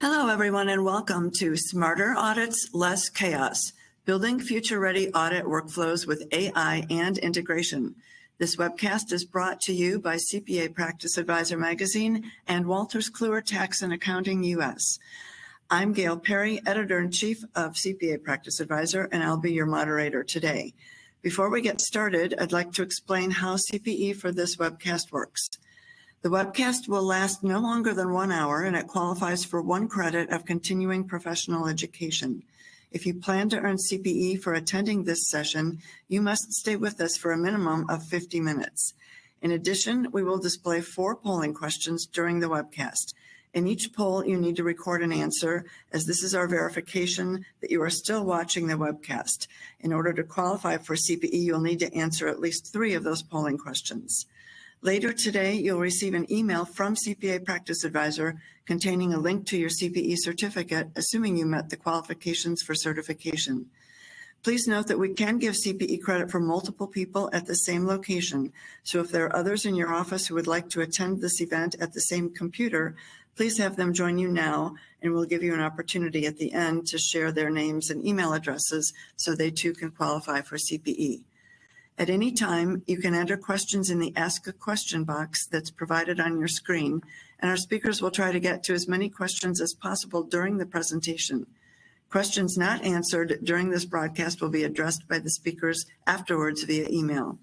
Hello, everyone, and welcome to Smarter Audits, Less Chaos, Building Future-Ready Audit Workflows with AI and Integration. This webcast is brought to you by CPA Practice Advisor Magazine and Wolters Kluwer Tax and Accounting US. I'm Gail Perry, Editor-in-Chief of CPA Practice Advisor, and I'll be your moderator today. Before we get started, I'd like to explain how CPE for this webcast works. The webcast will last no longer than 1 hour, and it qualifies for 1 credit of continuing professional education. If you plan to earn CPE for attending this session, you must stay with us for a minimum of 50 minutes. In addition, we will display 4 polling questions during the webcast. In each poll, you need to record an answer, as this is our verification that you are still watching the webcast. In order to qualify for CPE, you'll need to answer at least 3 of those polling questions. Later today, you'll receive an email from CPA Practice Advisor containing a link to your CPE certificate, assuming you met the qualifications for certification. Please note that we can give CPE credit for multiple people at the same location. So if there are others in your office who would like to attend this event at the same computer, please have them join you now, and we'll give you an opportunity at the end to share their names and email addresses so they too can qualify for CPE. At any time, you can enter questions in the Ask a Question box that's provided on your screen, and our speakers will try to get to as many questions as possible during the presentation. Questions not answered during this broadcast will be addressed by the speakers afterwards via email.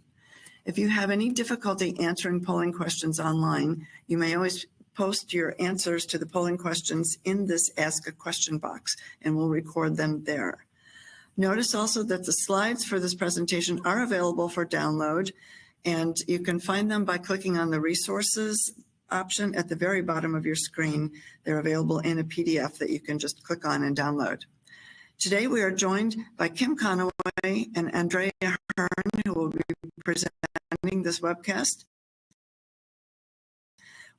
If you have any difficulty answering polling questions online, you may always post your answers to the polling questions in this Ask a Question box, and we'll record them there. Notice also that the slides for this presentation are available for download, and you can find them by clicking on the resources option at the very bottom of your screen. They're available in a PDF that you can just click on and download. Today we are joined by Kim Conaway and Andrea Hearn, who will be presenting this webcast.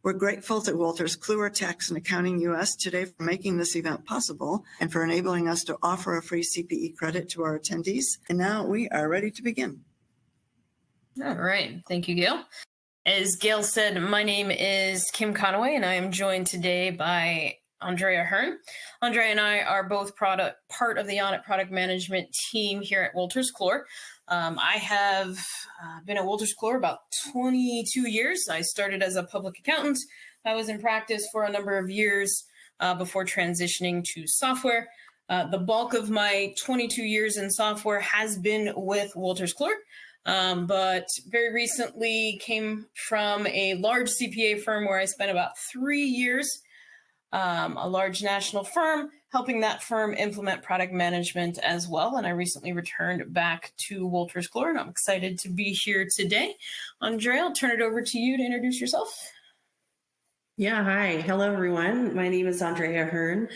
We're grateful to Wolters Kluwer Tax and Accounting US today for making this event possible and for enabling us to offer a free CPE credit to our attendees. And now we are ready to begin. All right. Thank you, Gail. As Gail said, my name is Kim Conaway, and I am joined today by Andrea Hearn. Andrea and I are both part of the audit product management team here at Wolters Kluwer. I have been at Wolters Kluwer about 22 years. I started as a public accountant. I was in practice for a number of years before transitioning to software. The bulk of my 22 years in software has been with Wolters Kluwer, but very recently came from a large CPA firm where I spent about 3 years, a large national firm, helping that firm implement product management as well. And I recently returned back to Wolters Kluwer, and I'm excited to be here today. Andrea, I'll turn it over to you to introduce yourself. Yeah, hi. Hello, everyone. My name is Andrea Hearn.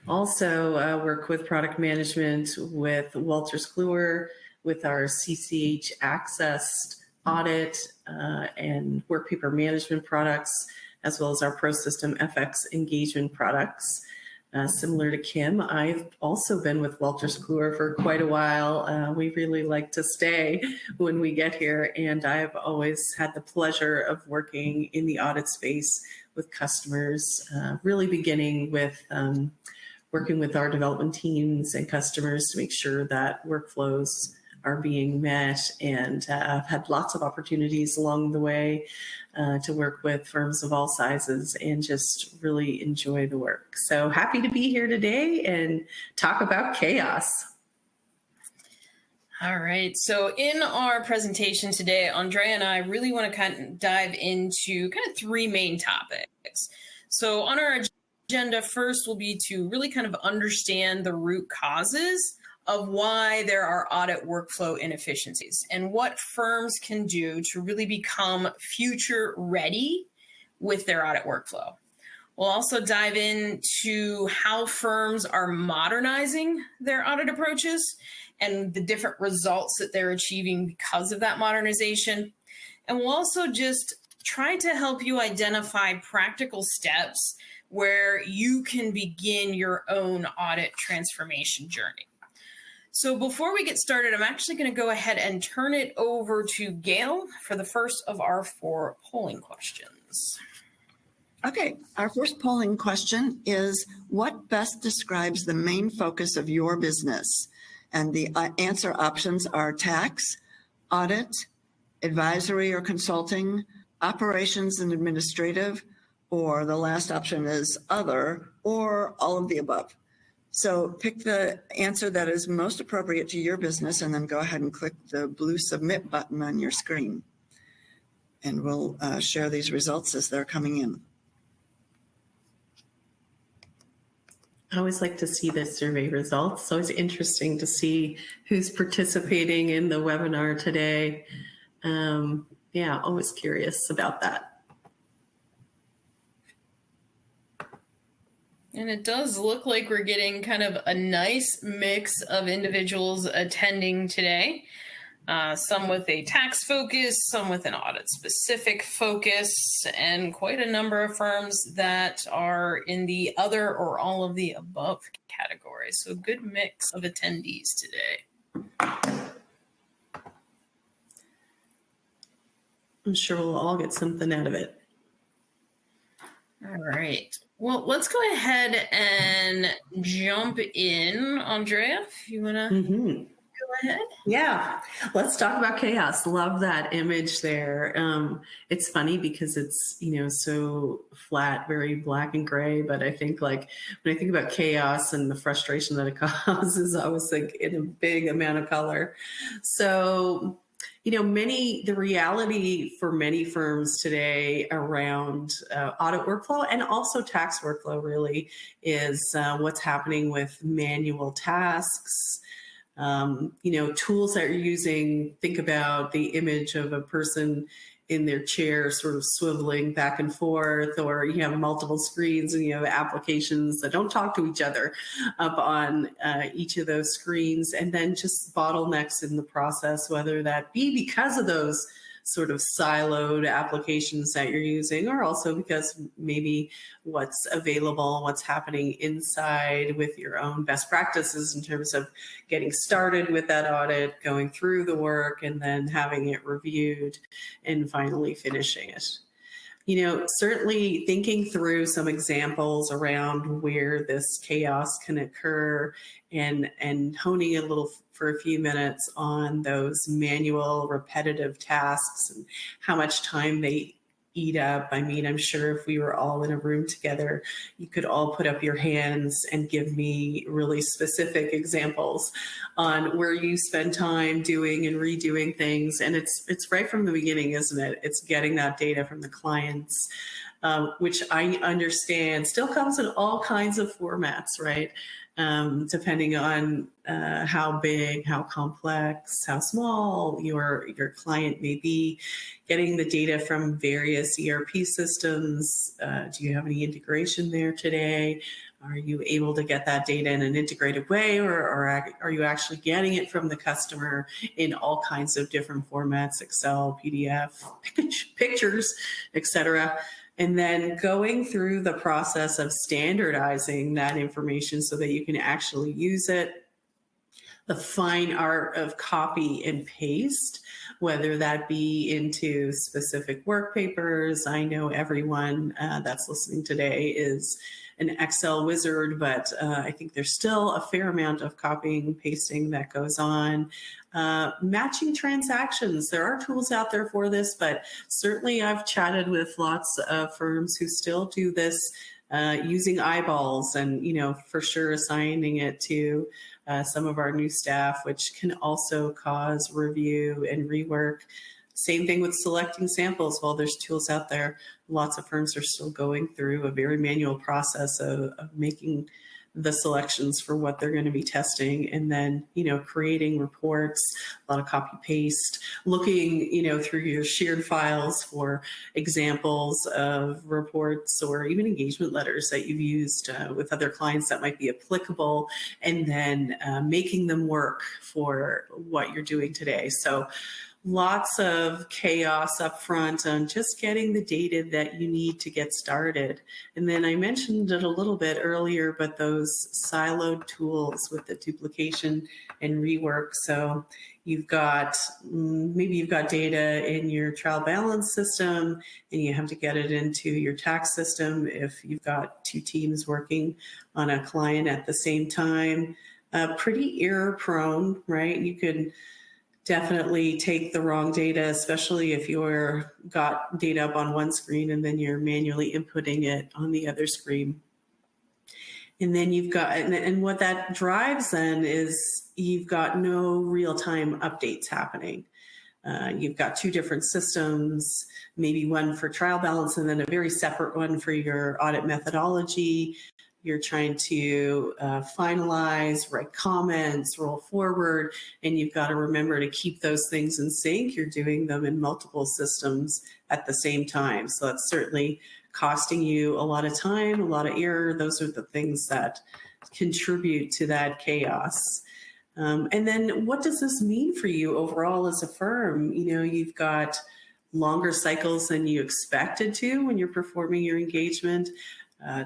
Also work with product management with Wolters Kluwer, with our CCH Access Audit and work paper management products, as well as our ProSystem FX engagement products. Similar to Kim, I've also been with Wolters Kluwer for quite a while. We really like to stay when we get here, and I've always had the pleasure of working in the audit space with customers, really beginning with working with our development teams and customers to make sure that workflows are being met, and I've had lots of opportunities along the way to work with firms of all sizes and just really enjoy the work. So happy to be here today and talk about chaos. All right. So in our presentation today, Andrea and I really want to kind of dive into kind of 3 main topics. So on our agenda, first will be to really kind of understand the root causes of why there are audit workflow inefficiencies and what firms can do to really become future ready with their audit workflow. We'll also dive into how firms are modernizing their audit approaches and the different results that they're achieving because of that modernization. And we'll also just try to help you identify practical steps where you can begin your own audit transformation journey. So before we get started, I'm actually going to go ahead and turn it over to Gail for the first of our 4 polling questions. Okay, our first polling question is, what best describes the main focus of your business? And the answer options are tax, audit, advisory or consulting, operations and administrative, or the last option is other, or all of the above. So pick the answer that is most appropriate to your business and then go ahead and click the blue submit button on your screen. And we'll share these results as they're coming in. I always like to see the survey results. It's always interesting to see who's participating in the webinar today. Yeah, always curious about that. And it does look like we're getting kind of a nice mix of individuals attending today. Some with a tax focus, some with an audit specific focus, and quite a number of firms that are in the other or all of the above category. So good mix of attendees today. I'm sure we'll all get something out of it. All right. Well, let's go ahead and jump in. Andrea, if you want to go ahead. Yeah, let's talk about chaos. Love that image there. It's funny because it's, so flat, very black and gray. But I think when I think about chaos and the frustration that it causes, I always think in a big amount of color. So, the reality for many firms today around audit workflow and also tax workflow really is what's happening with manual tasks. Tools that you're using, think about the image of a person in their chair sort of swiveling back and forth, or you have multiple screens and you have applications that don't talk to each other up on each of those screens, and then just bottlenecks in the process, whether that be because of those sort of siloed applications that you're using, or also because maybe what's available, what's happening inside with your own best practices in terms of getting started with that audit, going through the work, and then having it reviewed and finally finishing it. Certainly thinking through some examples around where this chaos can occur and honing a little for a few minutes on those manual repetitive tasks and how much time they eat up. I mean, I'm sure if we were all in a room together, you could all put up your hands and give me really specific examples on where you spend time doing and redoing things. And it's right from the beginning, isn't it? It's getting that data from the clients, which I understand still comes in all kinds of formats, right? Depending on how big, how complex, how small your client may be, getting the data from various ERP systems. Do you have any integration there today? Are you able to get that data in an integrated way, or are you actually getting it from the customer in all kinds of different formats, Excel, PDF, pictures, etc.? And then going through the process of standardizing that information so that you can actually use it. The fine art of copy and paste, whether that be into specific work papers. I know everyone that's listening today is an Excel wizard, but I think there's still a fair amount of copying and pasting that goes on. Matching transactions. There are tools out there for this, but certainly I've chatted with lots of firms who still do this using eyeballs and, for sure assigning it to some of our new staff, which can also cause review and rework. Same thing with selecting samples. While there's tools out there, lots of firms are still going through a very manual process of making the selections for what they're going to be testing, and then, creating reports, a lot of copy paste, looking, through your shared files for examples of reports or even engagement letters that you've used with other clients that might be applicable, and then making them work for what you're doing today. So lots of chaos up front on just getting the data that you need to get started. And then I mentioned it a little bit earlier, but those siloed tools with the duplication and rework. So you've got, maybe you've got data in your trial balance system and you have to get it into your tax system if you've got two teams working on a client at the same time. Pretty error prone, right? You could definitely take the wrong data, especially if you're got data up on one screen and then you're manually inputting it on the other screen. And then you've got, and what that drives then is you've got no real-time updates happening. You've got two different systems, maybe one for trial balance and then a very separate one for your audit methodology. You're trying to finalize, write comments, roll forward, and you've got to remember to keep those things in sync. You're doing them in multiple systems at the same time. So that's certainly costing you a lot of time, a lot of error. Those are the things that contribute to that chaos. And then what does this mean for you overall as a firm? You know, you've got longer cycles than you expected to when you're performing your engagement.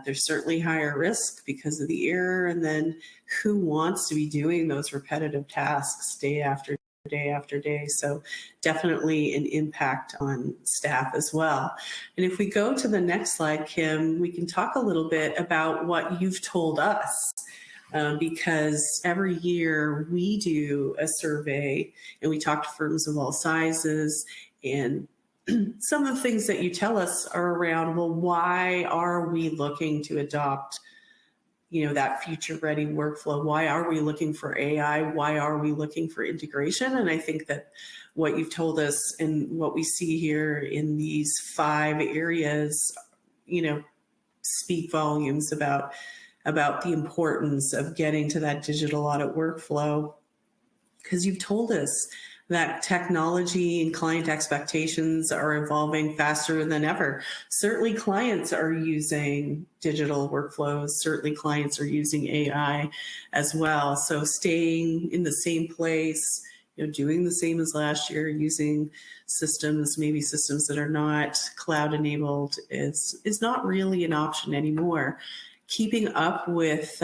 There's certainly higher risk because of the error. And then who wants to be doing those repetitive tasks day after day after day? So definitely an impact on staff as well. And if we go to the next slide, Kim, we can talk a little bit about what you've told us. Because every year we do a survey and we talk to firms of all sizes, and some of the things that you tell us are around, well, why are we looking to adopt, you know, that future ready workflow? Why are we looking for AI? Why are we looking for integration? And I think that what you've told us and what we see here in these 5 areas, you know, speak volumes about the importance of getting to that digital audit workflow. Because you've told us that technology and client expectations are evolving faster than ever. Certainly clients are using digital workflows. Certainly clients are using AI as well. So staying in the same place, you know, doing the same as last year, using systems, maybe systems that are not cloud enabled is not really an option anymore. Keeping up with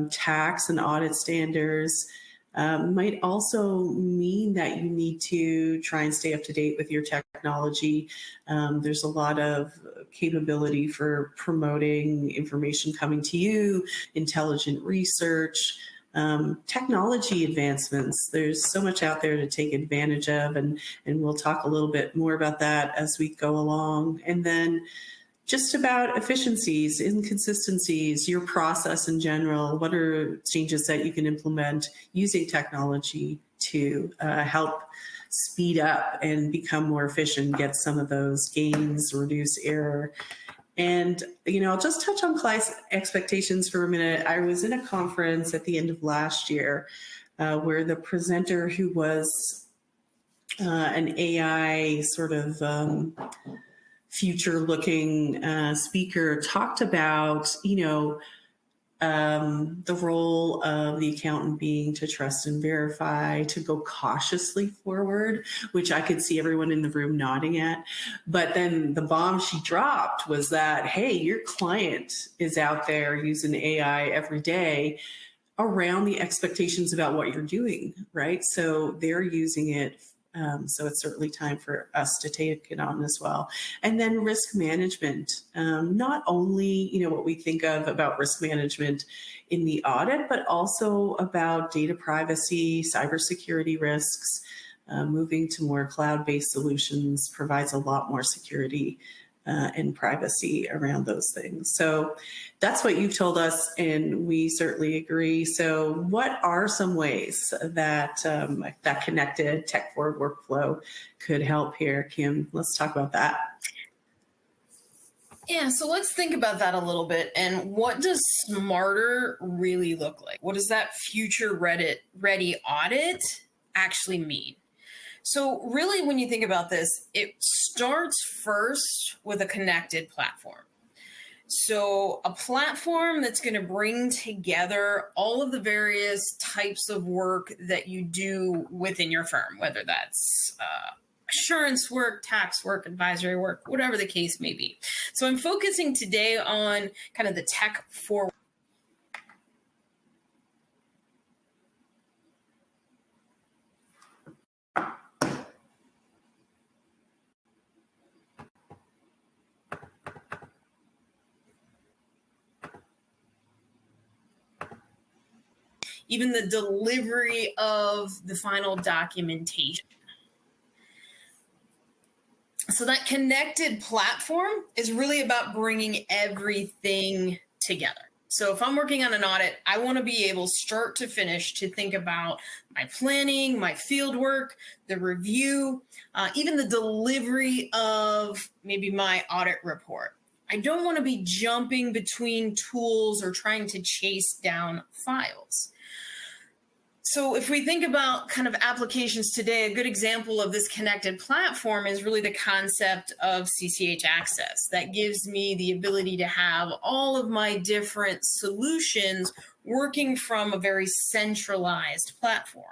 tax and audit standards might also mean that you need to try and stay up to date with your technology. There's a lot of capability for promoting information coming to you, intelligent research, technology advancements. There's so much out there to take advantage of, and we'll talk a little bit more about that as we go along. And then just about efficiencies, inconsistencies, your process in general. What are changes that you can implement using technology to help speed up and become more efficient, get some of those gains, reduce error? And, you know, I'll just touch on clients' expectations for a minute. I was in a conference at the end of last year where the presenter, who was an AI sort of future-looking speaker, talked about, you know, the role of the accountant being to trust and verify, to go cautiously forward, which I could see everyone in the room nodding at. But then the bomb she dropped was that, hey, your client is out there using AI every day around the expectations about what you're doing, right? So they're using it. So it's certainly time for us to take it on as well. And then risk management, not only, you know, what we think of about risk management in the audit, but also about data privacy, cybersecurity risks. Moving to more cloud-based solutions provides a lot more security and privacy around those things. So that's what you've told us, and we certainly agree. So what are some ways that that connected tech-forward workflow could help here, Kim? Let's talk about that. Yeah, so let's think about that a little bit. And what does smarter really look like? What does that future ready audit actually mean? So really, when you think about this, it starts first with a connected platform. So a platform that's going to bring together all of the various types of work that you do within your firm, whether that's assurance work, tax work, advisory work, whatever the case may be. So I'm focusing today on kind of the tech forward. Even the delivery of the final documentation. So that connected platform is really about bringing everything together. So if I'm working on an audit, I want to be able start to finish to think about my planning, my field work, the review, even the delivery of maybe my audit report. I don't want to be jumping between tools or trying to chase down files. So if we think about kind of applications today, a good example of this connected platform is really the concept of CCH Access. That gives me the ability to have all of my different solutions working from a very centralized platform.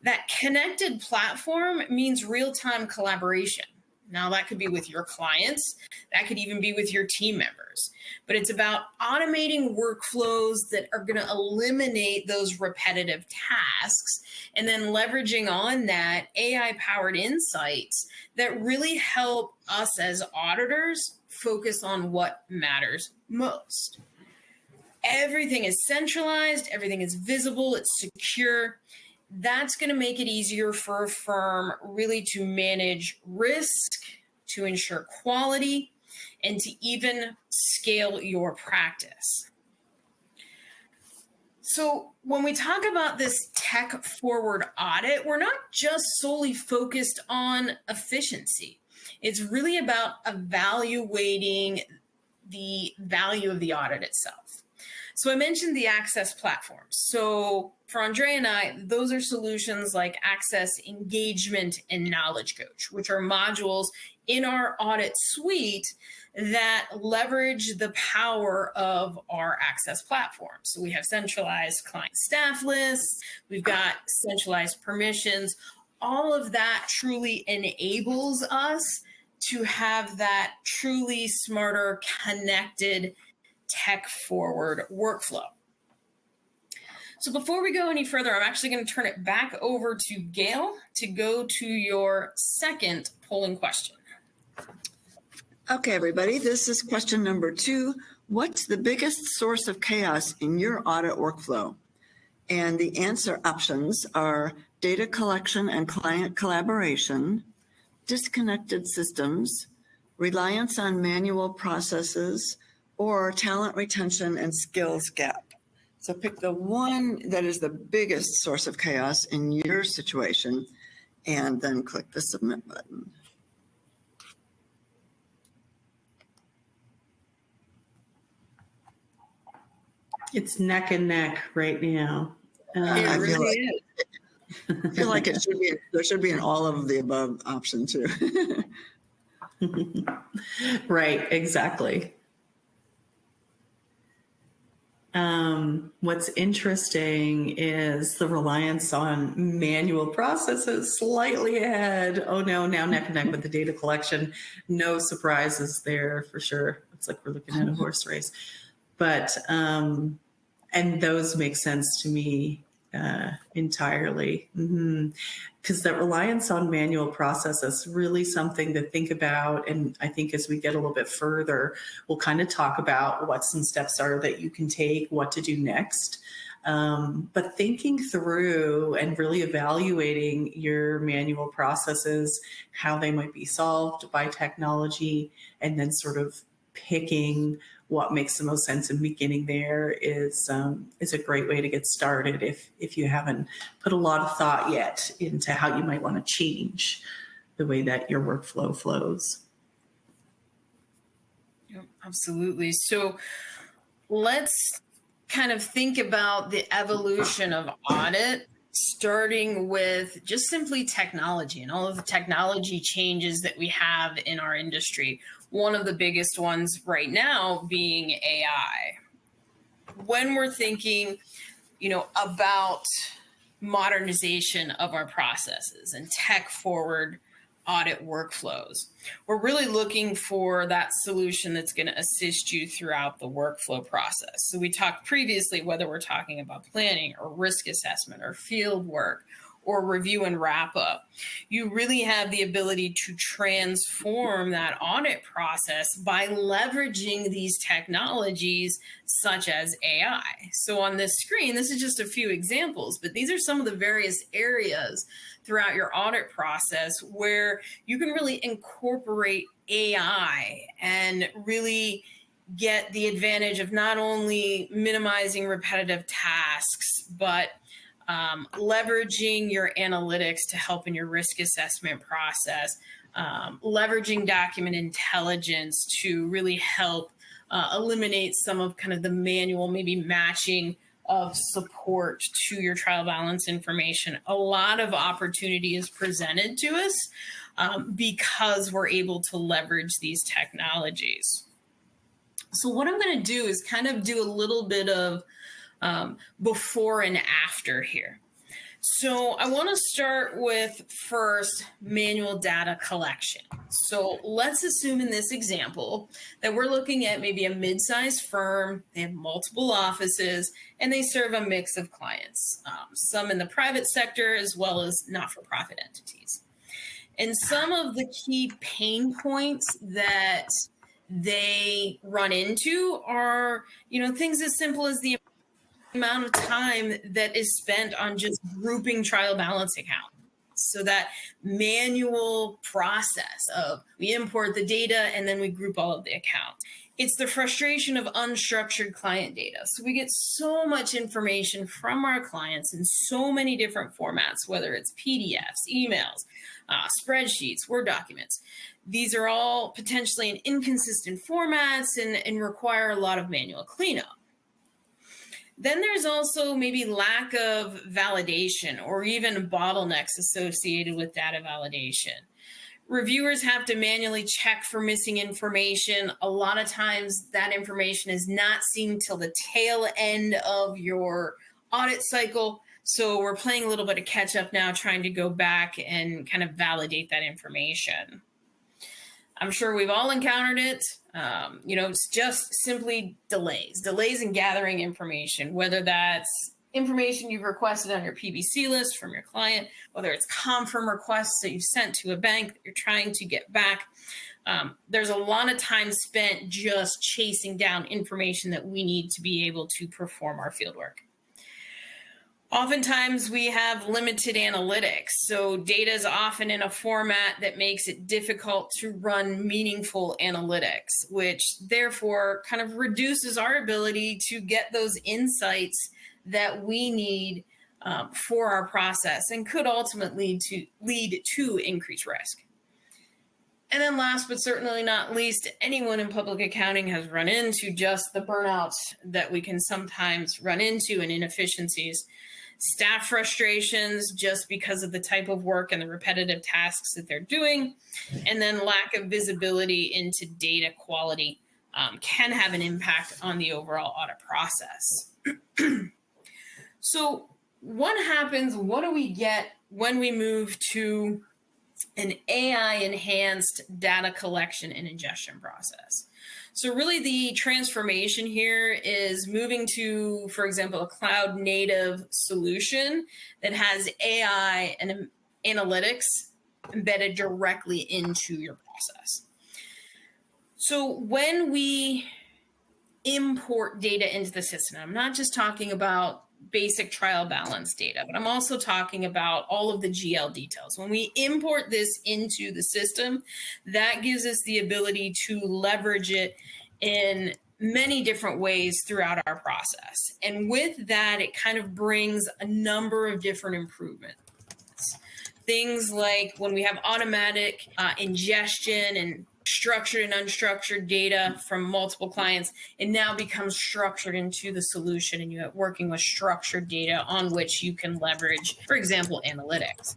That connected platform means real-time collaboration. Now, that could be with your clients. That could even be with your team members. But it's about automating workflows that are going to eliminate those repetitive tasks and then leveraging on that AI-powered insights that really help us as auditors focus on what matters most. Everything is centralized. Everything is visible. It's secure. That's going to make it easier for a firm really to manage risk, to ensure quality, and to even scale your practice. So when we talk about this tech forward audit, we're not just solely focused on efficiency. It's really about evaluating the value of the audit itself. So I mentioned the Access platform. So for Andrea and I, those are solutions like Access Engagement and Knowledge Coach, which are modules in our audit suite that leverage the power of our Access platform. So we have centralized client staff lists, we've got centralized permissions. All of that truly enables us to have that truly smarter, connected, tech-forward workflow. So before we go any further, I'm actually going to turn it back over to Gail to go to your second polling question. Okay, everybody, this is question number 2. What's the biggest source of chaos in your audit workflow? And the answer options are data collection and client collaboration, disconnected systems, reliance on manual processes, or talent retention and skills gap. So pick the one that is the biggest source of chaos in your situation and then click the submit button. It's neck and neck right now. I feel like it should be, there should be an all of the above option too. Right, exactly. What's interesting is the reliance on manual processes slightly ahead. Oh no, now neck and neck with the data collection. No surprises there for sure. It's like we're looking at a horse race. But, and those make sense to me entirely. Because that reliance on manual processes is really something to think about. And I think as we get a little bit further, we'll kind of talk about what some steps are that you can take, what to do next. But thinking through and really evaluating your manual processes, how they might be solved by technology, and then sort of picking what makes the most sense and beginning there is a great way to get started if you haven't put a lot of thought yet into how you might want to change the way that your workflow flows. Yep, absolutely. So let's kind of think about the evolution of audit, starting with just simply technology and all of the technology changes that we have in our industry. one of the biggest ones right now being AI. When we're thinking, about modernization of our processes and tech forward audit workflows, we're really looking for that solution that's going to assist you throughout the workflow process. So we talked previously, whether we're talking about planning or risk assessment or field work or review and wrap up, you really have the ability to transform that audit process by leveraging these technologies such as AI. So on this screen, this is just a few examples, but these are some of the various areas throughout your audit process where you can really incorporate AI and really get the advantage of not only minimizing repetitive tasks, but leveraging your analytics to help in your risk assessment process, leveraging document intelligence to really help eliminate some of kind of the manual, maybe matching of support to your trial balance information. A lot of opportunity is presented to us because we're able to leverage these technologies. So what I'm going to do is kind of do a little bit of before and after here. So I want to start with first manual data collection. So let's assume in this example that we're looking at maybe a mid-sized firm. They have multiple offices and they serve a mix of clients, some in the private sector as well as not-for-profit entities. And some of the key pain points that they run into are, things as simple as the amount of time that is spent on just grouping trial balance accounts. So that manual process of we import the data and then we group all of the accounts. It's the frustration of unstructured client data. So we get so much information from our clients in so many different formats, whether it's PDFs, emails, spreadsheets, Word documents. These are all potentially in inconsistent formats and require a lot of manual cleanup. Then there's also maybe lack of validation or even bottlenecks associated with data validation. Reviewers have to manually check for missing information. A lot of times that information is not seen till the tail end of your audit cycle. So we're playing a little bit of catch up now, trying to go back and kind of validate that information. I'm sure we've all encountered it. It's just simply delays in gathering information, whether that's information you've requested on your PBC list from your client, whether it's confirm requests that you've sent to a bank that you're trying to get back. There's a lot of time spent just chasing down information that we need to be able to perform our fieldwork. Oftentimes we have limited analytics, so data is often in a format that makes it difficult to run meaningful analytics, which therefore kind of reduces our ability to get those insights that we need for our process and could ultimately lead to increased risk. And then last but certainly not least, anyone in public accounting has run into just the burnout that we can sometimes run into and inefficiencies. Staff frustrations just because of the type of work and the repetitive tasks that they're doing, and then lack of visibility into data quality can have an impact on the overall audit process. So what happens, what do we get when we move to an AI-enhanced data collection and ingestion process? So really the transformation here is moving to, for example, a cloud native solution that has AI and analytics embedded directly into your process. So when we import data into the system, I'm not just talking about basic trial balance data, but I'm also talking about all of the GL details. When we import this into the system, that gives us the ability to leverage it in many different ways throughout our process. And with that, it kind of brings a number of different improvements. Things like when we have automatic ingestion and structured and unstructured data from multiple clients, it now becomes structured into the solution, and you're working with structured data on which you can leverage, for example, analytics.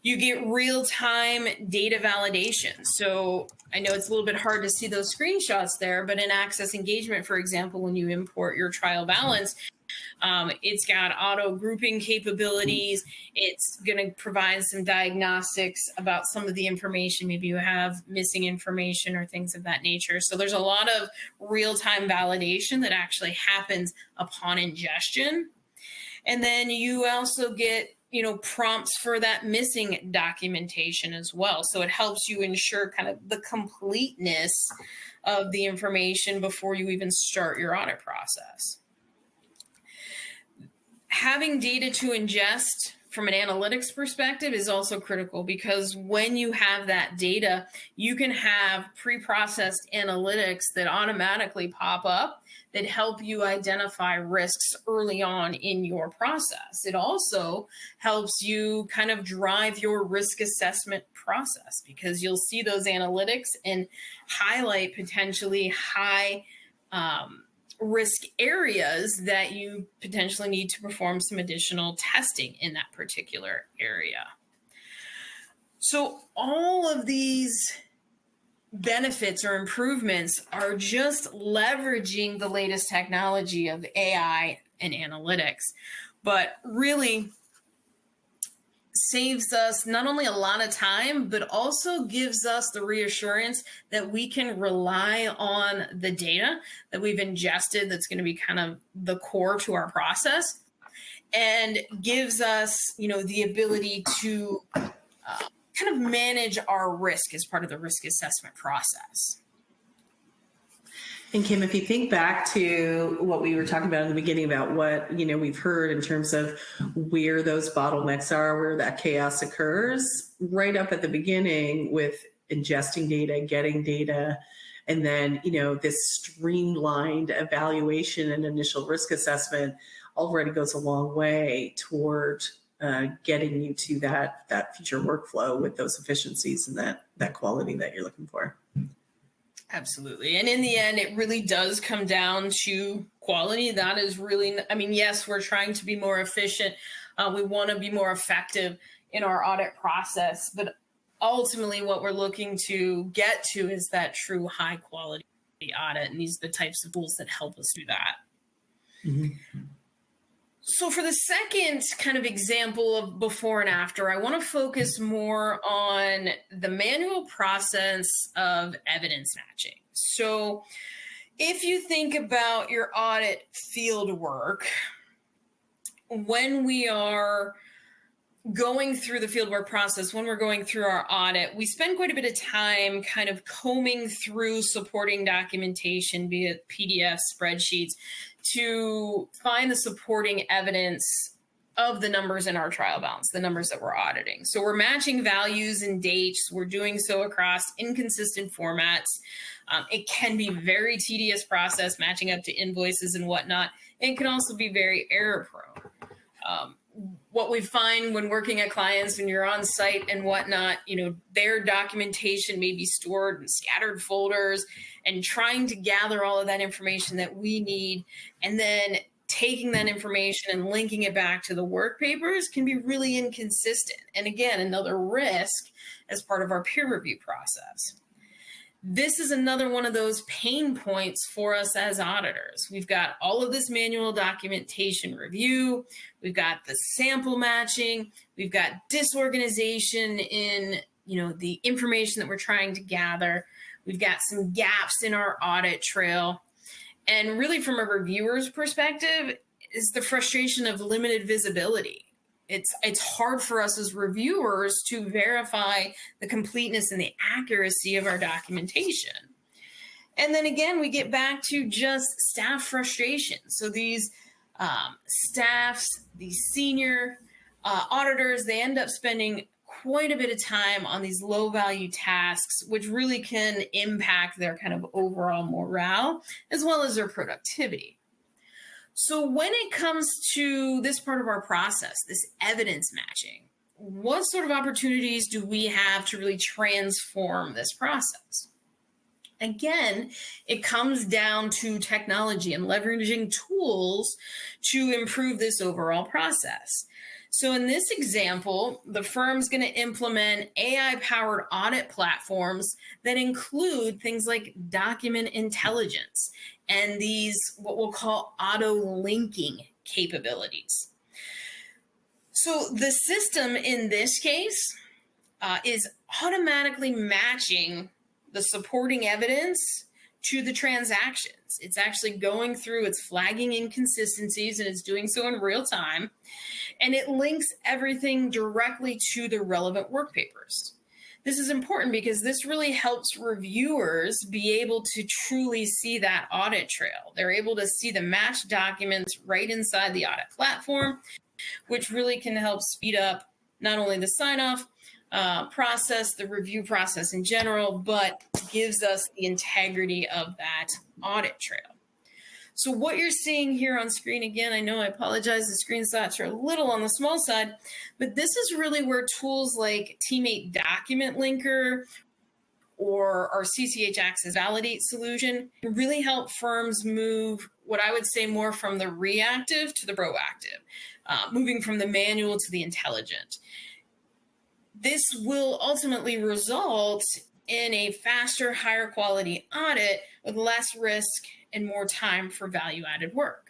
You get real-time data validation. So I know it's a little bit hard to see those screenshots there, but in Access Engagement, for example, when you import your trial balance, it's got auto grouping capabilities. It's going to provide some diagnostics about some of the information. Maybe you have missing information or things of that nature. So there's a lot of real-time validation that actually happens upon ingestion. And then you also get, prompts for that missing documentation as well. So it helps you ensure kind of the completeness of the information before you even start your audit process. Having data to ingest from an analytics perspective is also critical, because when you have that data, you can have pre-processed analytics that automatically pop up that help you identify risks early on in your process. It also helps you kind of drive your risk assessment process, because you'll see those analytics and highlight potentially high risk areas that you potentially need to perform some additional testing in that particular area. So all of these benefits or improvements are just leveraging the latest technology of AI and analytics, but really saves us not only a lot of time, but also gives us the reassurance that we can rely on the data that we've ingested that's going to be kind of the core to our process, and gives us, the ability to kind of manage our risk as part of the risk assessment process. And Kim, if you think back to what we were talking about in the beginning about what, we've heard in terms of where those bottlenecks are, where that chaos occurs, right up at the beginning with ingesting data, getting data, and then, this streamlined evaluation and initial risk assessment already goes a long way toward getting you to that future workflow with those efficiencies and that quality that you're looking for. Absolutely. And in the end, it really does come down to quality. That is really, yes, we're trying to be more efficient. We want to be more effective in our audit process, but ultimately what we're looking to get to is that true high quality audit. And these are the types of tools that help us do that. Mm-hmm. So for the second kind of example of before and after, I want to focus more on the manual process of evidence matching. So if you think about your audit field work, when we are going through the fieldwork process, when we're going through our audit, we spend quite a bit of time kind of combing through supporting documentation, be it PDF, spreadsheets, to find the supporting evidence of the numbers in our trial balance, the numbers that we're auditing. So we're matching values and dates. We're doing so across inconsistent formats. It can be a very tedious process, matching up to invoices and whatnot. It can also be very error prone. What we find when working at clients, when you're on site and whatnot, their documentation may be stored in scattered folders, and trying to gather all of that information that we need and then taking that information and linking it back to the work papers can be really inconsistent. And again, another risk as part of our peer review process. This is another one of those pain points for us as auditors. We've got all of this manual documentation review. We've got the sample matching. We've got disorganization in, the information that we're trying to gather. We've got some gaps in our audit trail. And really from a reviewer's perspective is the frustration of limited visibility. It's hard for us as reviewers to verify the completeness and the accuracy of our documentation. And then again, we get back to just staff frustration. So these staffs, these senior auditors, they end up spending quite a bit of time on these low value tasks, which really can impact their kind of overall morale as well as their productivity. So when it comes to this part of our process, this evidence matching, what sort of opportunities do we have to really transform this process? Again, it comes down to technology and leveraging tools to improve this overall process. So in this example, the firm's going to implement AI-powered audit platforms that include things like document intelligence and these what we'll call auto-linking capabilities. So the system in this case is automatically matching the supporting evidence to the transactions. It's actually going through, it's flagging inconsistencies, and it's doing so in real time. And it links everything directly to the relevant work papers. This is important because this really helps reviewers be able to truly see that audit trail. They're able to see the matched documents right inside the audit platform, which really can help speed up not only the sign-off process, the review process in general, but gives us the integrity of that audit trail. So what you're seeing here on screen, again, I know I apologize, the screenshots are a little on the small side, but this is really where tools like Teammate Document Linker or our CCH Access Validate solution really help firms move what I would say more from the reactive to the proactive, moving from the manual to the intelligent. This will ultimately result in a faster, higher quality audit with less risk and more time for value-added work.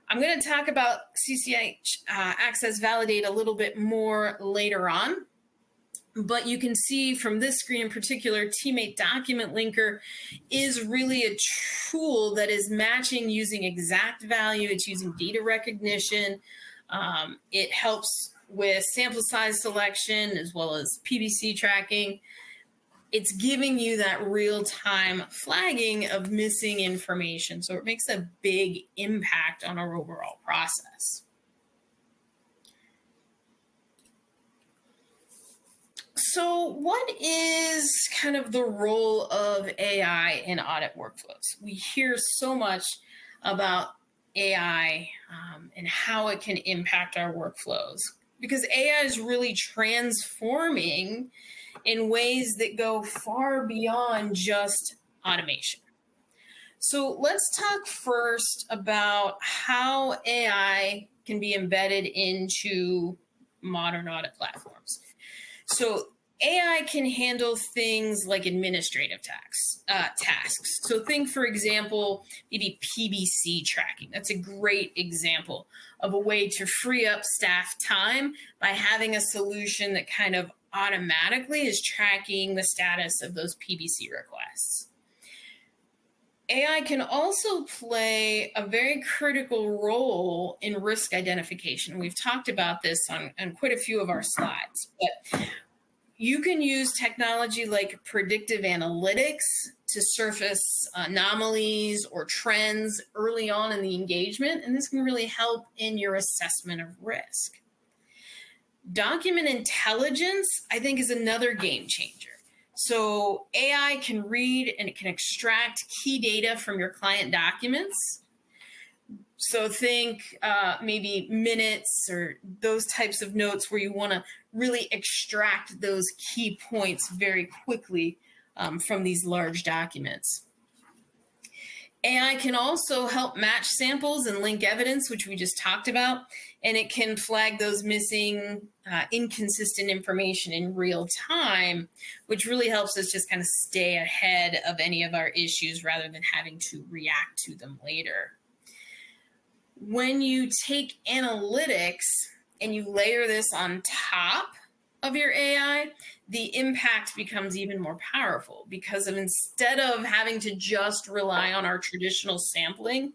I'm going to talk about CCH Access Validate a little bit more later on, but you can see from this screen in particular, Teammate Document Linker is really a tool that is matching using exact value. It's using data recognition. It helps with sample size selection as well as PBC tracking. It's giving you that real-time flagging of missing information. So it makes a big impact on our overall process. So what is kind of the role of AI in audit workflows? We hear so much about AI and how it can impact our workflows, because AI is really transforming in ways that go far beyond just automation. So let's talk first about how AI can be embedded into modern audit platforms. So AI can handle things like administrative tasks. So think, for example, maybe PBC tracking. That's a great example of a way to free up staff time by having a solution that kind of automatically is tracking the status of those PBC requests. AI can also play a very critical role in risk identification. We've talked about this on quite a few of our slides, but you can use technology like predictive analytics to surface anomalies or trends early on in the engagement, and this can really help in your assessment of risk. Document intelligence, I think, is another game changer. So AI can read and it can extract key data from your client documents. So think maybe minutes or those types of notes where you want to really extract those key points very quickly from these large documents. AI can also help match samples and link evidence, which we just talked about, and it can flag those missing, inconsistent information in real time, which really helps us just kind of stay ahead of any of our issues rather than having to react to them later. When you take analytics and you layer this on top of your AI, the impact becomes even more powerful because instead of having to just rely on our traditional sampling,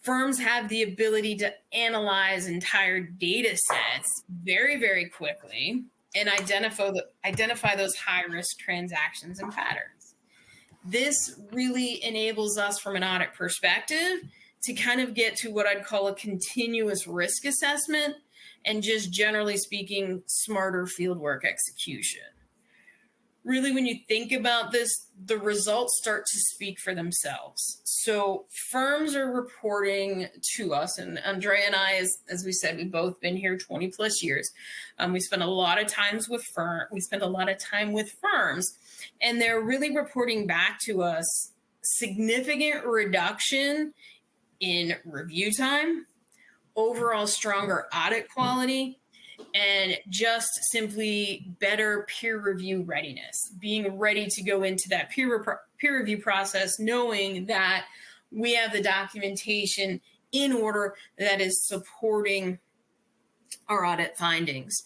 firms have the ability to analyze entire data sets very, very quickly and identify those high-risk transactions and patterns. This really enables us from an audit perspective to kind of get to what I'd call a continuous risk assessment and just generally speaking, smarter fieldwork execution. Really, when you think about this, the results start to speak for themselves. So firms are reporting to us, and Andrea and I, as we said, we've both been here 20 plus years. We spend a lot of time with firms, and they're really reporting back to us significant reduction in review time, overall stronger audit quality and just simply better peer review readiness, being ready to go into that peer review process, knowing that we have the documentation in order that is supporting our audit findings.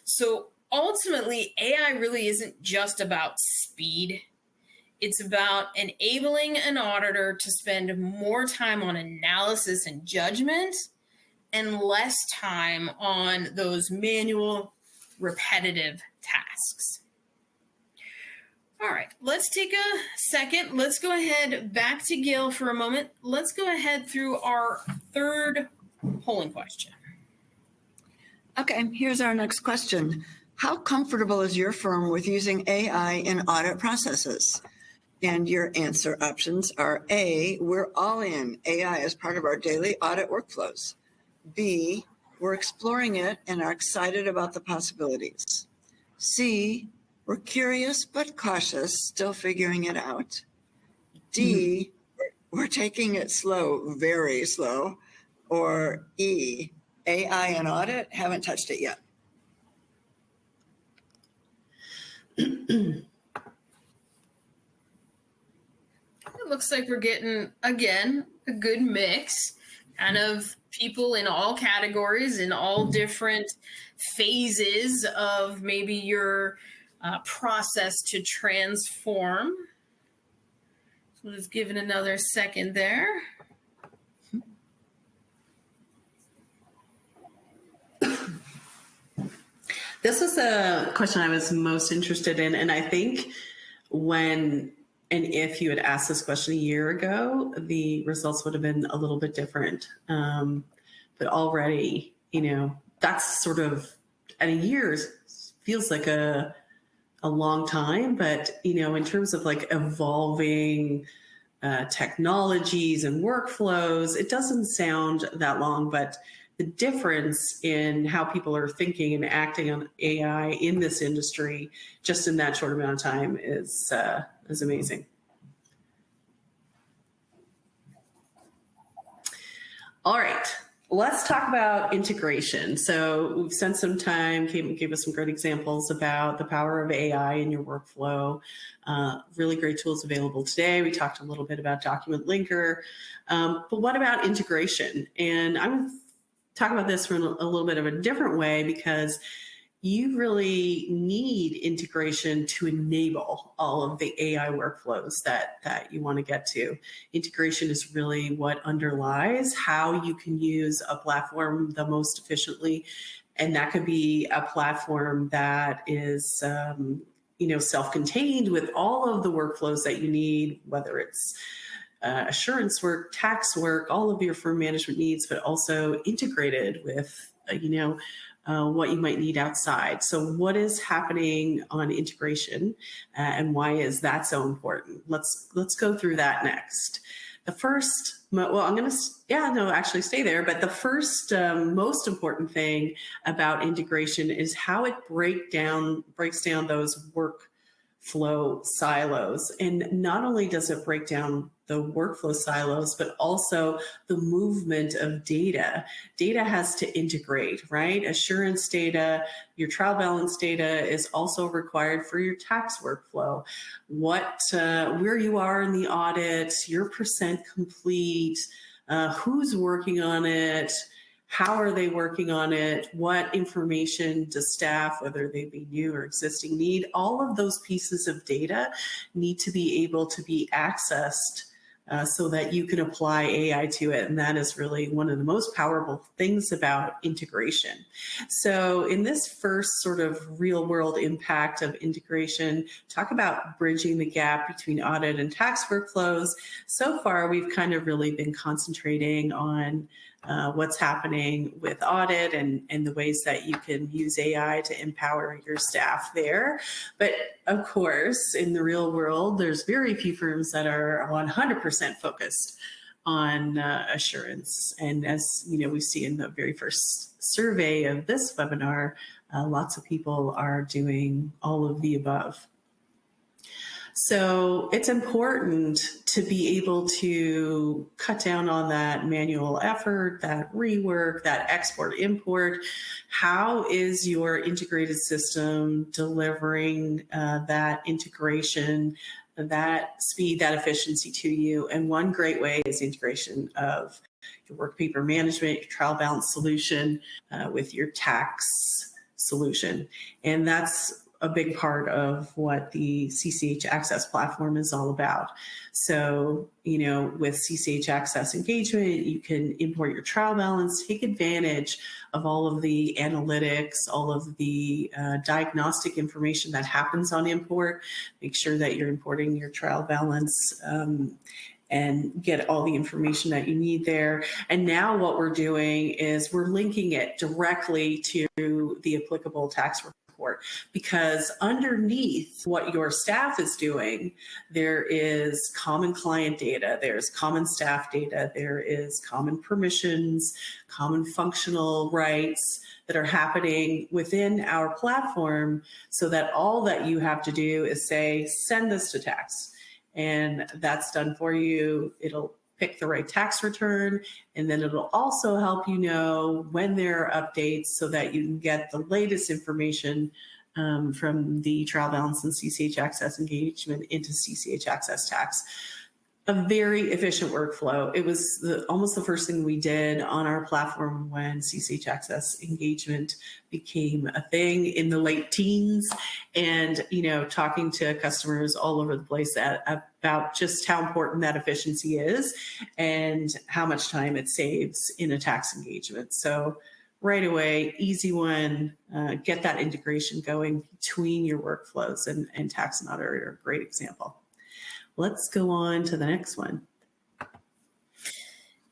So ultimately, AI really isn't just about speed. It's about enabling an auditor to spend more time on analysis and judgment and less time on those manual, repetitive tasks. All right, let's take a second. Let's go ahead back to Gail for a moment. Let's go ahead through our third polling question. Okay, here's our next question. How comfortable is your firm with using AI in audit processes? And your answer options are A, we're all in AI as part of our daily audit workflows. B, we're exploring it and are excited about the possibilities. C, we're curious but cautious, still figuring it out. D, we're taking it slow, very slow. Or E, AI and audit, haven't touched it yet. It looks like we're getting, again, a good mix, kind of people in all categories, in all different phases of maybe your process to transform. So let's give it another second there. This is a question I was most interested in, and I think when and if you had asked this question a year ago, the results would have been a little bit different. But already, that's sort of, at a year feels like a long time, but, in terms of like evolving technologies and workflows, it doesn't sound that long, but the difference in how people are thinking and acting on AI in this industry, just in that short amount of time, is amazing. All right, let's talk about integration. So we've spent some time, gave us some great examples about the power of AI in your workflow. Really great tools available today. We talked a little bit about Document Linker, but what about integration? And I'm talk about this from a little bit of a different way, because you really need integration to enable all of the AI workflows that you want to get to. Integration is really what underlies how you can use a platform the most efficiently. And that could be a platform that is self-contained with all of the workflows that you need, whether it's assurance work, tax work, all of your firm management needs, but also integrated with, what you might need outside. So what is happening on integration and why is that so important? Let's go through that next. The first, I'm going to, actually stay there. But the first most important thing about integration is how it breaks down those workflow silos. And not only does it break down the workflow silos, but also the movement of data. Data has to integrate, right? Assurance data, your trial balance data is also required for your tax workflow. Where you are in the audit, your percent complete, who's working on it, how are they working on it, what information does staff, whether they be new or existing, need. All of those pieces of data need to be able to be accessed so that you can apply AI to it. And that is really one of the most powerful things about integration. So in this first sort of real world impact of integration, talk about bridging the gap between audit and tax workflows. So far, we've kind of really been concentrating on what's happening with audit and the ways that you can use AI to empower your staff there. But of course, in the real world, there's very few firms that are 100% focused on assurance. And as we see in the very first survey of this webinar, lots of people are doing all of the above. So it's important to be able to cut down on that manual effort, that rework, that export import. How is your integrated system delivering that integration, that speed, that efficiency to you? And one great way is integration of your work paper management, your trial balance solution with your tax solution. And that's a big part of what the CCH Access platform is all about. So, with CCH Access engagement, you can import your trial balance, take advantage of all of the analytics, all of the diagnostic information that happens on import. Make sure that you're importing your trial balance and get all the information that you need there. And now what we're doing is we're linking it directly to the applicable tax report, because underneath what your staff is doing, there is common client data, there's common staff data, there is common permissions, common functional rights that are happening within our platform, so that all that you have to do is say, send this to tax. And that's done for you. It'll pick the right tax return, and then it'll also help you know when there are updates so that you can get the latest information from the trial balance and CCH Access engagement into CCH Access tax. A very efficient workflow. It was almost the first thing we did on our platform when CCH Access engagement became a thing in the late teens, and talking to customers all over the place about just how important that efficiency is and how much time it saves in a tax engagement. So right away, easy one, get that integration going between your workflows, and tax and audit are a great example. Let's go on to the next one.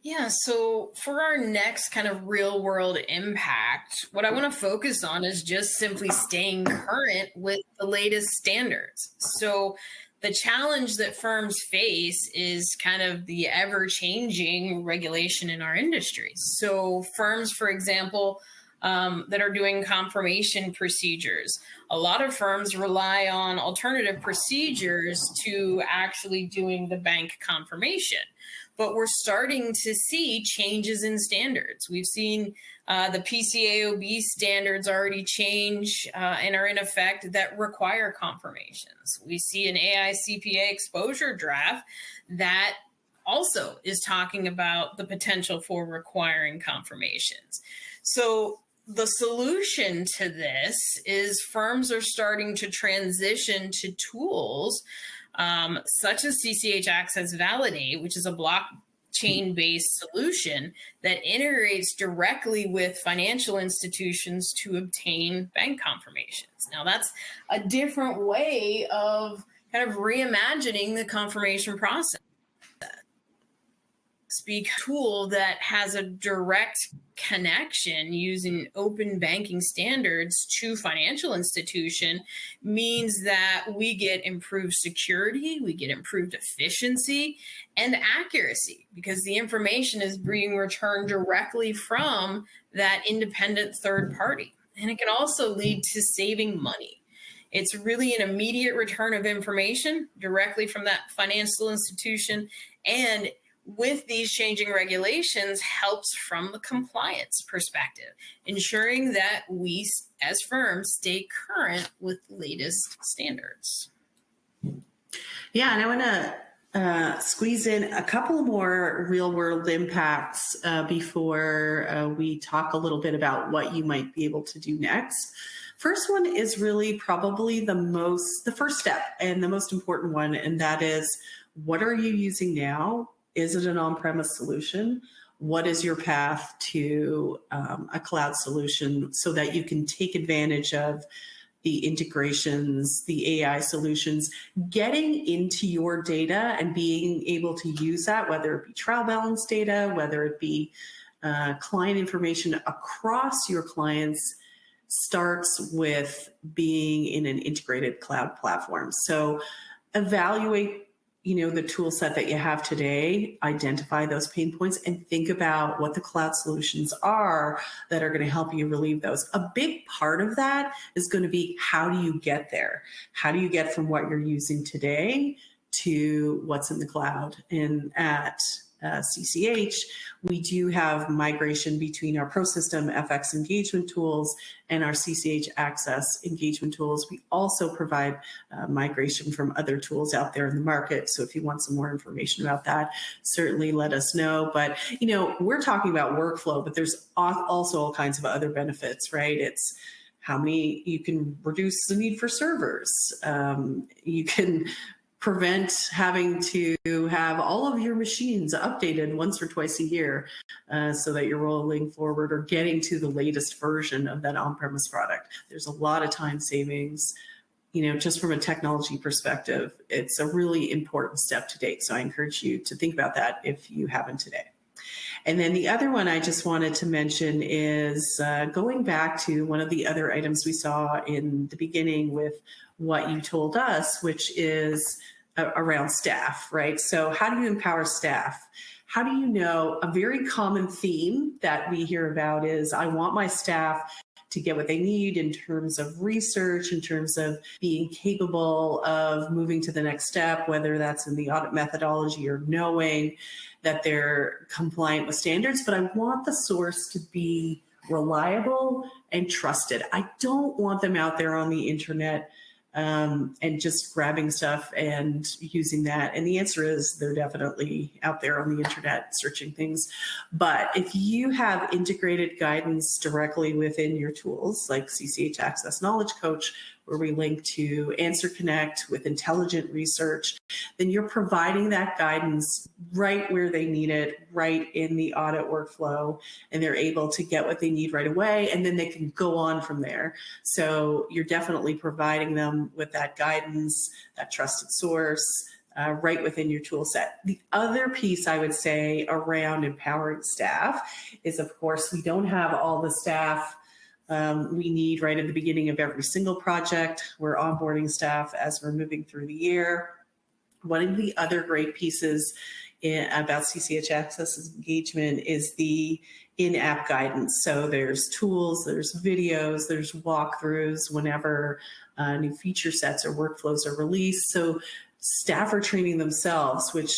Yeah, so for our next kind of real world impact, what I want to focus on is just simply staying current with the latest standards. So the challenge that firms face is kind of the ever-changing regulation in our industry. So firms, for example, that are doing confirmation procedures. A lot of firms rely on alternative procedures to actually doing the bank confirmation. But we're starting to see changes in standards. We've seen the PCAOB standards already change and are in effect that require confirmations. We see an AI CPA exposure draft that also is talking about the potential for requiring confirmations. So the solution to this is firms are starting to transition to tools such as CCH Access Validate, which is a blockchain-based solution that integrates directly with financial institutions to obtain bank confirmations. Now, that's a different way of kind of reimagining the confirmation process. Speak tool that has a direct connection using open banking standards to financial institution means that we get improved security, we get improved efficiency and accuracy, because the information is being returned directly from that independent third party. And it can also lead to saving money. It's really an immediate return of information directly from that financial institution, and with these changing regulations helps from the compliance perspective, ensuring that we as firms stay current with the latest standards. Yeah, and I want to squeeze in a couple more real world impacts before we talk a little bit about what you might be able to do next. First one is really probably the first step and the most important one, and that is, what are you using now? Is it an on-premise solution? What is your path to a cloud solution so that you can take advantage of the integrations, the AI solutions, getting into your data and being able to use that, whether it be trial balance data, whether it be client information across your clients, starts with being in an integrated cloud platform. So evaluate the tool set that you have today, identify those pain points and think about what the cloud solutions are that are going to help you relieve those. A big part of that is going to be, how do you get there? How do you get from what you're using today to what's in the cloud? And at CCH, we do have migration between our ProSystem FX engagement tools and our CCH Access engagement tools. We also provide migration from other tools out there in the market. So if you want some more information about that, certainly let us know. But, we're talking about workflow, but there's also all kinds of other benefits, right? It's how many, you can reduce the need for servers. You can prevent having to have all of your machines updated once or twice a year so that you're rolling forward or getting to the latest version of that on-premise product. There's a lot of time savings, just from a technology perspective. It's a really important step to date. So I encourage you to think about that if you haven't today. And then the other one I just wanted to mention is going back to one of the other items we saw in the beginning with what you told us, which is around staff, right? So how do you empower staff? How do you know? A very common theme that we hear about is, I want my staff to get what they need in terms of research, in terms of being capable of moving to the next step, whether that's in the audit methodology or knowing that they're compliant with standards. But I want the source to be reliable and trusted. I don't want them out there on the internet and just grabbing stuff and using that. And the answer is, they're definitely out there on the internet searching things. But if you have integrated guidance directly within your tools, like CCH Access Knowledge Coach, where we link to Answer Connect with intelligent research, then you're providing that guidance right where they need it, right in the audit workflow, and they're able to get what they need right away, and then they can go on from there. So you're definitely providing them with that guidance, that trusted source, right within your tool set. The other piece I would say around empowering staff is, of course, we don't have all the staff we need right at the beginning of every single project. We're onboarding staff as we're moving through the year. One of the other great pieces about CCH Access engagement is the in-app guidance. So there's tools, there's videos, there's walkthroughs whenever new feature sets or workflows are released. So staff are training themselves, which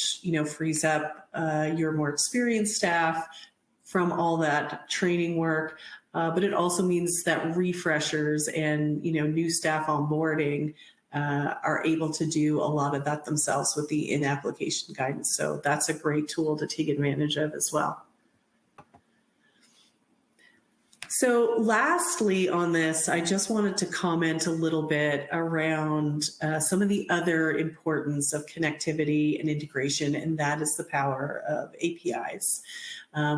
frees up your more experienced staff from all that training work. But it also means that refreshers and new staff onboarding are able to do a lot of that themselves with the in-application guidance. So that's a great tool to take advantage of as well. So lastly on this, I just wanted to comment a little bit around some of the other importance of connectivity and integration, and that is the power of APIs.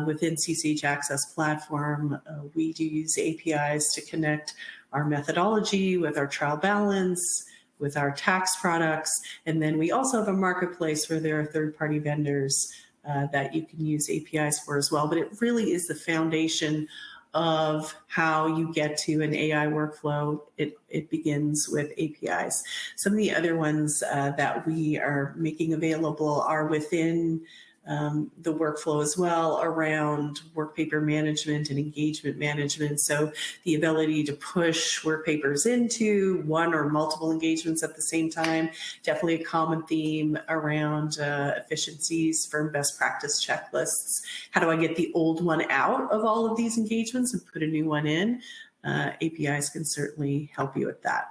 Within CCH Access platform, we do use APIs to connect our methodology with our trial balance, with our tax products, and then we also have a marketplace where there are third-party vendors that you can use APIs for as well. But it really is the foundation of how you get to an AI workflow. It begins with APIs. Some of the other ones that we are making available are within the workflow as well, around work paper management and engagement management. So the ability to push work papers into one or multiple engagements at the same time, definitely a common theme around efficiencies for best practice checklists. How do I get the old one out of all of these engagements and put a new one in? APIs can certainly help you with that.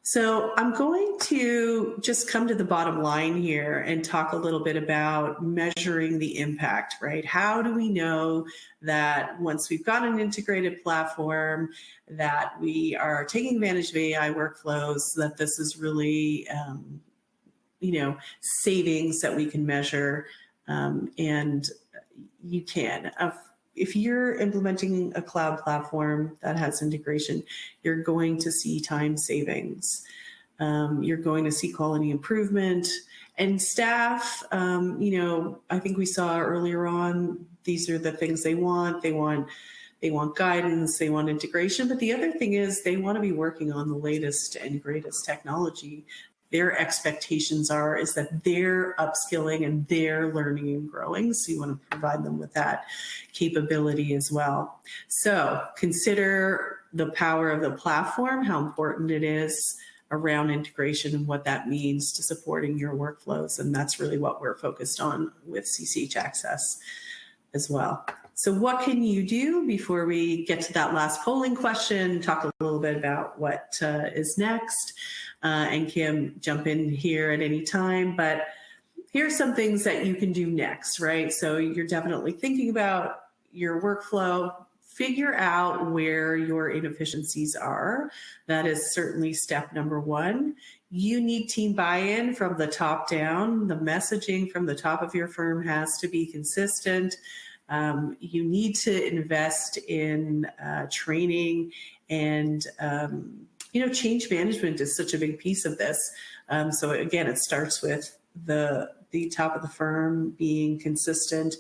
So I'm going to just come to the bottom line here and talk a little bit about measuring the impact, right? How do we know that once we've got an integrated platform, that we are taking advantage of AI workflows, that this is really, savings that we can measure, and you can. If you're implementing a cloud platform that has integration, you're going to see time savings. You're going to see quality improvement. And staff, I think we saw earlier on, these are the things they want. They want guidance, they want integration. But the other thing is, they want to be working on the latest and greatest technology. their expectations are is that they're upskilling and they're learning and growing. So you want to provide them with that capability as well. So consider the power of the platform, how important it is around integration and what that means to supporting your workflows. And that's really what we're focused on with CCH Access as well. So what can you do before we get to that last polling question, talk a little bit about what is next, and Kim, jump in here at any time. But here's some things that you can do next, right? So you're definitely thinking about your workflow, figure out where your inefficiencies are. That is certainly step number one. You need team buy-in from the top down. The messaging from the top of your firm has to be consistent. You need to invest in training and, change management is such a big piece of this. So again, it starts with the top of the firm being consistent,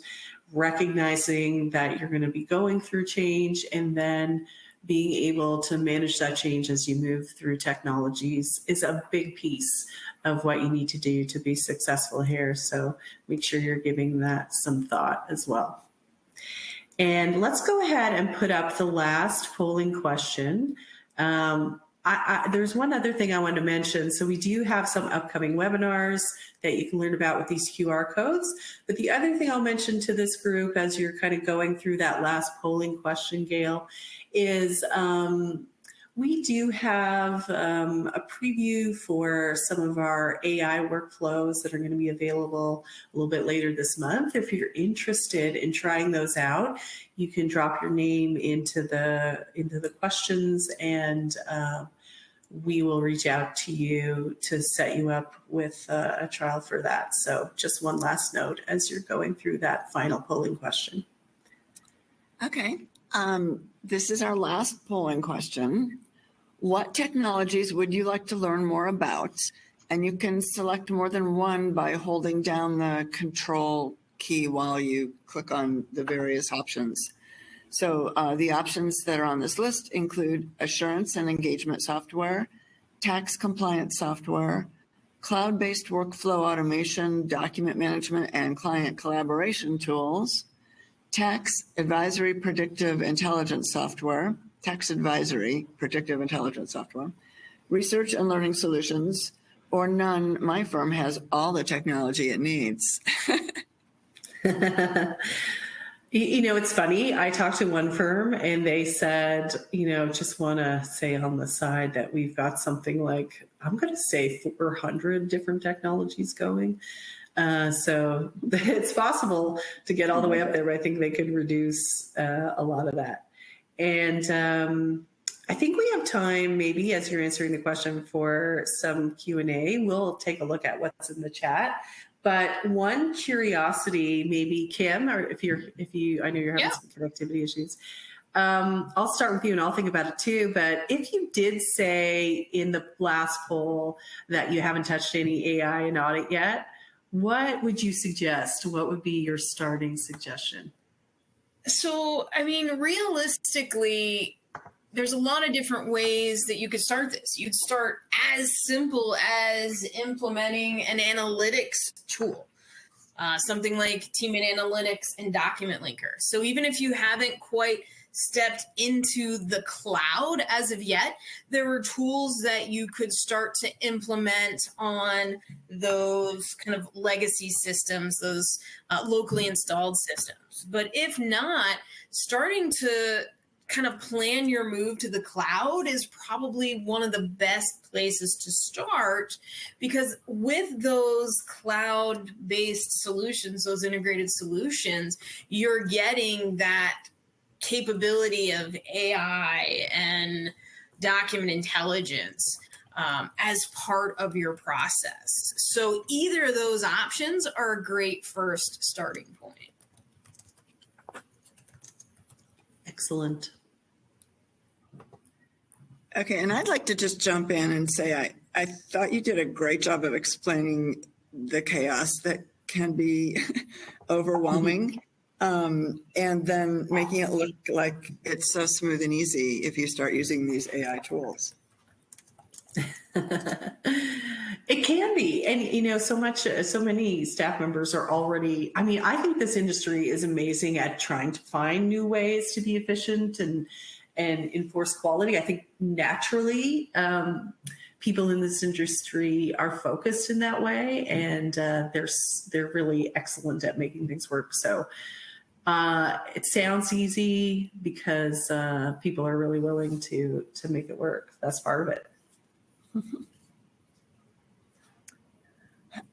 recognizing that you're going to be going through change, and then being able to manage that change as you move through technologies is a big piece of what you need to do to be successful here. So make sure you're giving that some thought as well. And let's go ahead and put up the last polling question. There's one other thing I wanted to mention. So we do have some upcoming webinars that you can learn about with these QR codes. But the other thing I'll mention to this group as you're kind of going through that last polling question, Gail, is we do have a preview for some of our AI workflows that are going to be available a little bit later this month. If you're interested in trying those out, you can drop your name into the questions, and we will reach out to you to set you up with a trial for that. So just one last note as you're going through that final polling question. Okay. This is our last polling question. What technologies would you like to learn more about? And you can select more than one by holding down the control key while you click on the various options. So the options that are on this list include assurance and engagement software, tax compliance software, cloud-based workflow automation, document management, and client collaboration tools, tax advisory predictive intelligence software, tax advisory predictive intelligence software, research and learning solutions, or none. My firm has all the technology it needs. It's funny. I talked to one firm and they said, just want to say on the side that we've got something like, I'm going to say 400 different technologies going. So it's possible to get all the way up there, but I think they could reduce a lot of that. And I think we have time, maybe as you're answering the question, for some Q&A. We'll take a look at what's in the chat. But one curiosity, maybe Kim, or if you, I know you're having some connectivity issues. I'll start with you and I'll think about it too. But if you did say in the last poll that you haven't touched any AI in audit yet, what would you suggest? What would be your starting suggestion? So, realistically, there's a lot of different ways that you could start this. You'd start as simple as implementing an analytics tool, something like Team and Analytics and Document Linker. So even if you haven't quite stepped into the cloud as of yet, there are tools that you could start to implement on those kind of legacy systems, those locally installed systems. But if not, starting to kind of plan your move to the cloud is probably one of the best places to start, because with those cloud-based solutions, those integrated solutions, you're getting that capability of AI and document intelligence as part of your process. So either of those options are a great first starting point. Excellent. Okay, and I'd like to just jump in and say I thought you did a great job of explaining the chaos that can be overwhelming, and then making it look like it's so smooth and easy if you start using these AI tools. It can be. And, so many staff members are already, I think this industry is amazing at trying to find new ways to be efficient and enforce quality. I think naturally, people in this industry are focused in that way, and they're really excellent at making things work. So it sounds easy because people are really willing to make it work. That's part of it.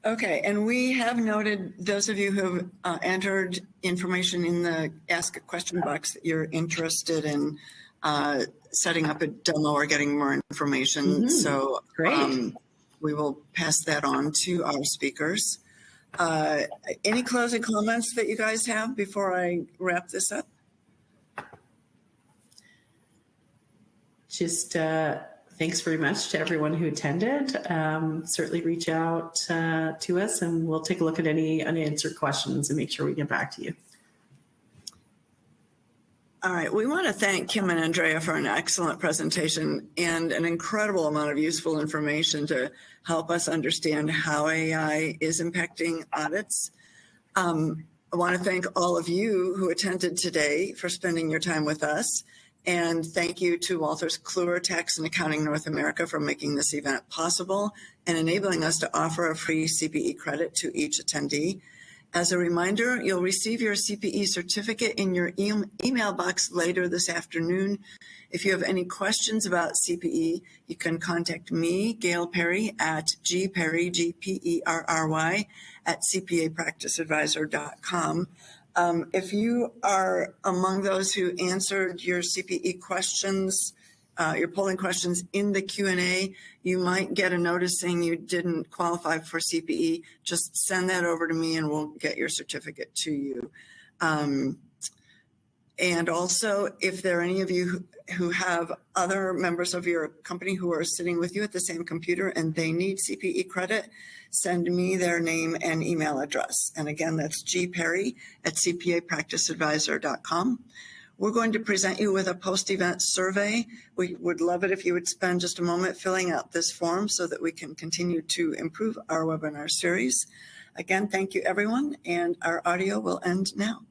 Okay, and we have noted those of you who have entered information in the Ask a Question box that you're interested in setting up a demo or getting more information. Mm-hmm. So Great. We will pass that on to our speakers. Any closing comments that you guys have before I wrap this up? Just thanks very much to everyone who attended. Certainly reach out to us, and we'll take a look at any unanswered questions and make sure we get back to you. All right, we want to thank Kim and Andrea for an excellent presentation and an incredible amount of useful information to help us understand how AI is impacting audits. I want to thank all of you who attended today for spending your time with us. And thank you to Wolters Kluwer Tax and Accounting North America for making this event possible and enabling us to offer a free CPE credit to each attendee. As a reminder, you'll receive your CPE certificate in your email box later this afternoon. If you have any questions about CPE, you can contact me, Gail Perry, at gperry, G-P-E-R-R-Y, at cpapracticeadvisor.com. If you are among those who answered your CPE questions, your polling questions in the Q&A, you might get a notice saying you didn't qualify for CPE. Just send that over to me and we'll get your certificate to you. And also, if there are any of you who have other members of your company who are sitting with you at the same computer and they need CPE credit, send me their name and email address. And again, that's gperry at cpapracticeadvisor.com. We're going to present you with a post-event survey. We would love it if you would spend just a moment filling out this form so that we can continue to improve our webinar series. Again, thank you, everyone, and our audio will end now.